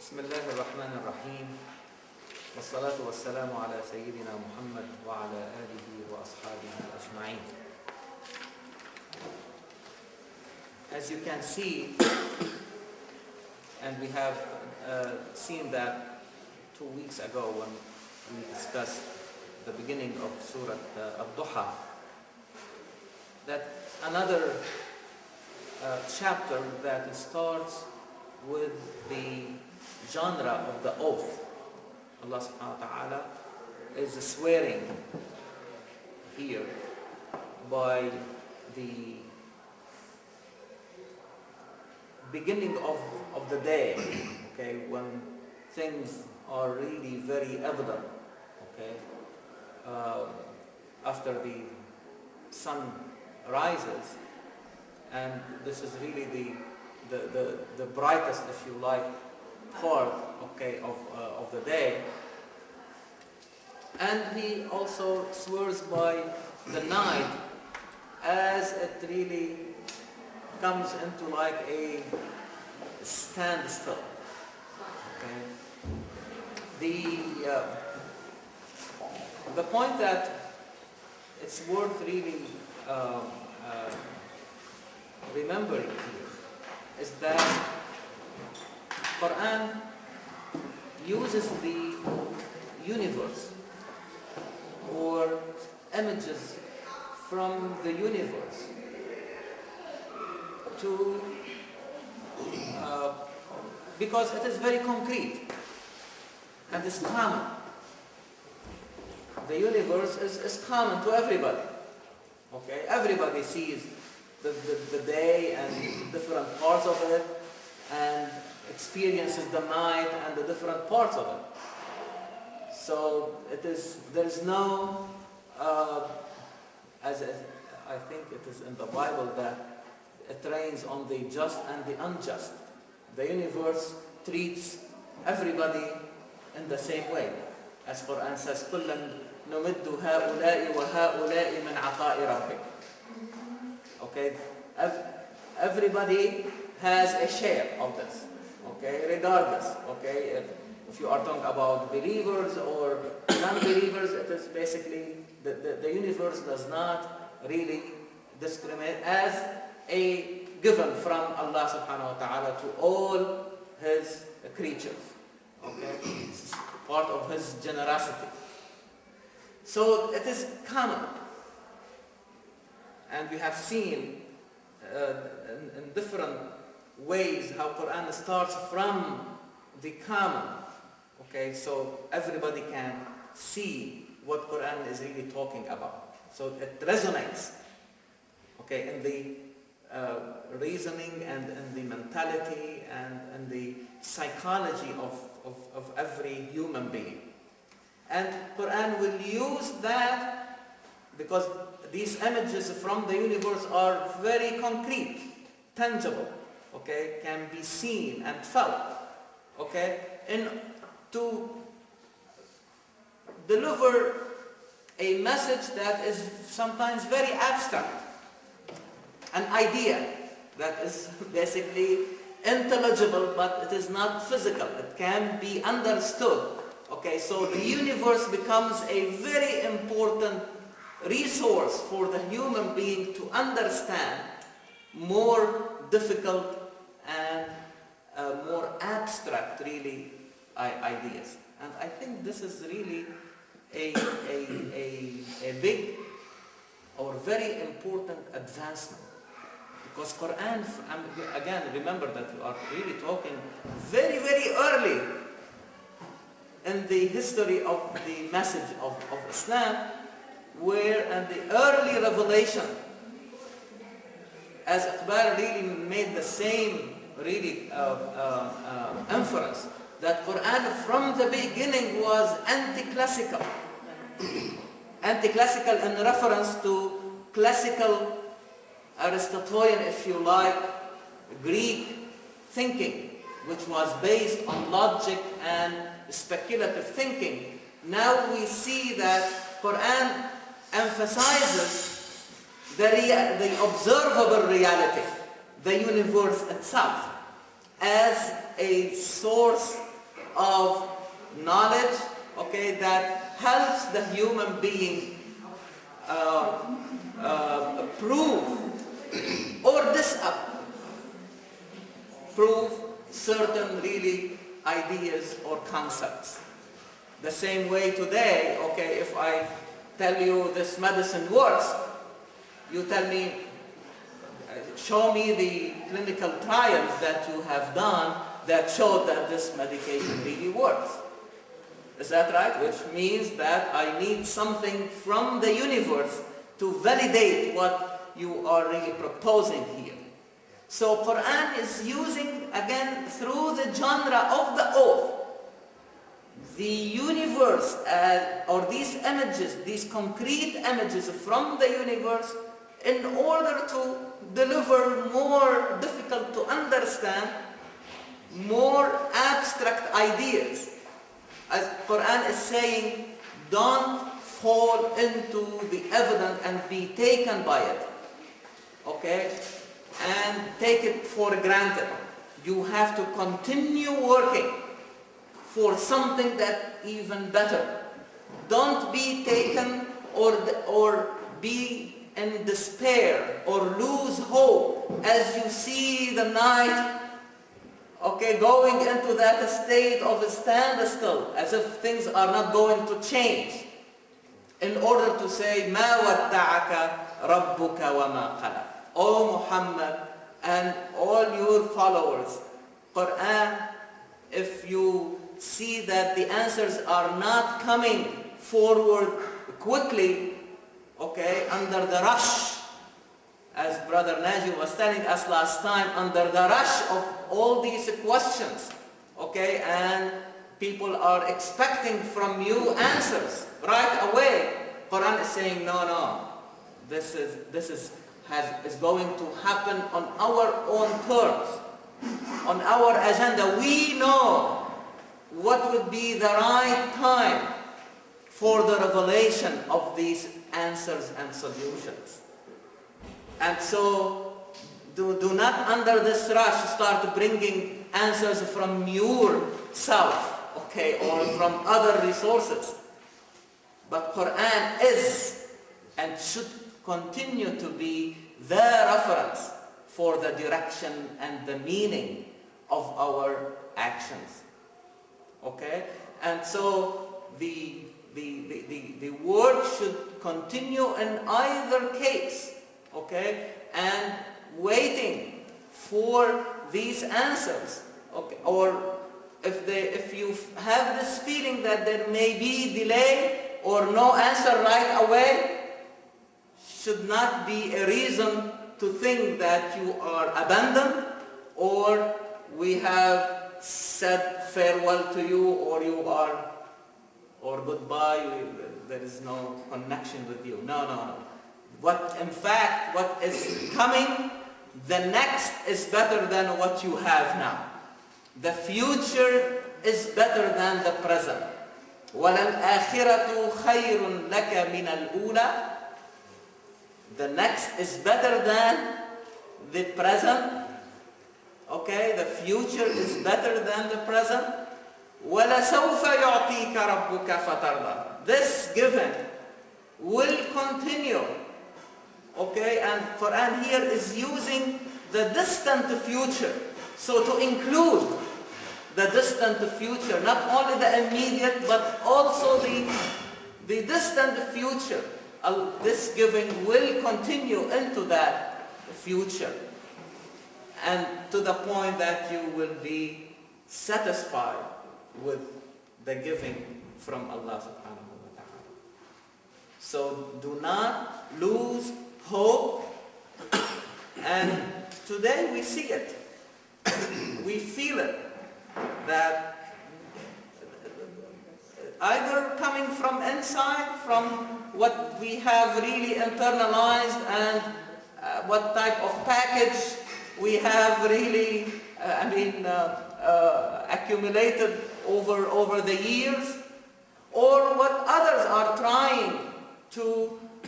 بسم الله الرحمن الرحيم والصلاة والسلام على سيدنا محمد وعلى آله وأصحابه أجمعين. As you can see, and we have seen that 2 weeks ago when we discussed the beginning of Surah Ad-Duha, that another chapter that starts with the genre of the oath. Allah subhanahu wa ta'ala is swearing here by the beginning of the day, okay, when things are really very evident, okay, after the sun rises, and this is really the brightest, if you like, part, okay, of the day. And he also swears by the night as it really comes into like a standstill. Okay. The point that it's worth really remembering here is that Quran uses the universe or images from the universe to because it is very concrete and is common. The universe is common to everybody. Okay, everybody sees the day and different parts of it, and experiences the night and the different parts of it. So there is no, as I think it is in the Bible, that it rains on the just and the unjust. The universe treats everybody in the same way. As Quran says, كُلًّا نُمِدُّ هَؤُلَاءِ وَهَؤُلَاءِ مِنْ عَطَاءِ رَبِّكَ. Okay, everybody has a share of this. Okay, regardless. Okay, if you are talking about believers or non-believers, it is basically the universe does not really discriminate as a given from Allah subhanahu wa ta'ala to all his creatures. Okay, it's part of his generosity. So it is common, and we have seen in different ways how Quran starts from the common. Okay, so everybody can see what Quran is really talking about. So it resonates, okay, in the reasoning and in the mentality and in the psychology of every human being. And Quran will use that because these images from the universe are very concrete, tangible, okay, can be seen and felt, okay, and to deliver a message that is sometimes very abstract, an idea that is basically intelligible, but it is not physical. It can be understood. Okay, so the universe becomes a very important resource for the human being to understand more difficult and more abstract, really, ideas. And I think this is really a big or very important advancement. Because Quran, again, remember that we are really talking very, very early in the history of the message of Islam, where in the early revelation, as Iqbal really made the same really inference, that Quran from the beginning was anti-classical. Anti-classical in reference to classical Aristotelian, if you like, Greek thinking, which was based on logic and speculative thinking. Now we see that Quran emphasizes the observable reality, the universe itself, as a source of knowledge, okay, that helps the human being prove or prove certain really ideas or concepts. The same way today, okay, if I tell you this medicine works, you tell me, show me the clinical trials that you have done that show that this medication really works. Is that right? Which means that I need something from the universe to validate what you are really proposing here. So Quran is using, again, through the genre of the oath, the universe or these images, these concrete images from the universe, in order to deliver more difficult to understand, more abstract ideas. As Quran is saying, don't fall into the evidence and be taken by it, okay, and take it for granted. You have to continue working for something that even better. Don't be taken or be in despair or lose hope as you see the night, okay, going into that state of a standstill, as if things are not going to change, in order to say, مَا وَدَّعَكَ رَبُّكَ وَمَا قَلَى. O Muhammad and all your followers, Quran, if you see that the answers are not coming forward quickly, okay, under the rush, as Brother Najib was telling us last time, under the rush of all these questions, okay, and people are expecting from you answers right away. Quran is saying, no, this is going to happen on our own terms, on our agenda. We know what would be the right time for the revelation of these answers and solutions. And so do not under this rush start bringing answers from yourself, okay, or from other resources. But Quran is and should continue to be the reference for the direction and the meaning of our actions. Okay? And so the work should continue in either case, okay, and waiting for these answers, okay, or if you have this feeling that there may be delay or no answer right away, should not be a reason to think that you are abandoned or we have said farewell to you or goodbye, there is no connection with you. No. In fact, what is coming, the next is better than what you have now. The future is better than the present. وَلَلْآخِرَةُ خَيْرٌ لَكَ مِنَ الْأُولَى. The next is better than the present. Okay, the future is better than the present. وَلَسَوْفَ يُعْطِيكَ رَبُّكَ فَتَرْضَى. This given will continue. Okay, and Quran here is using the distant future. So to include the distant future, not only the immediate, but also the distant future. This giving will continue into that future. And to the point that you will be satisfied with the giving from Allah subhanahu wa ta'ala. So do not lose hope. And today we see it. We feel it. That either coming from inside, from what we have really internalized and what type of package we have really accumulated over the years, or what others are trying to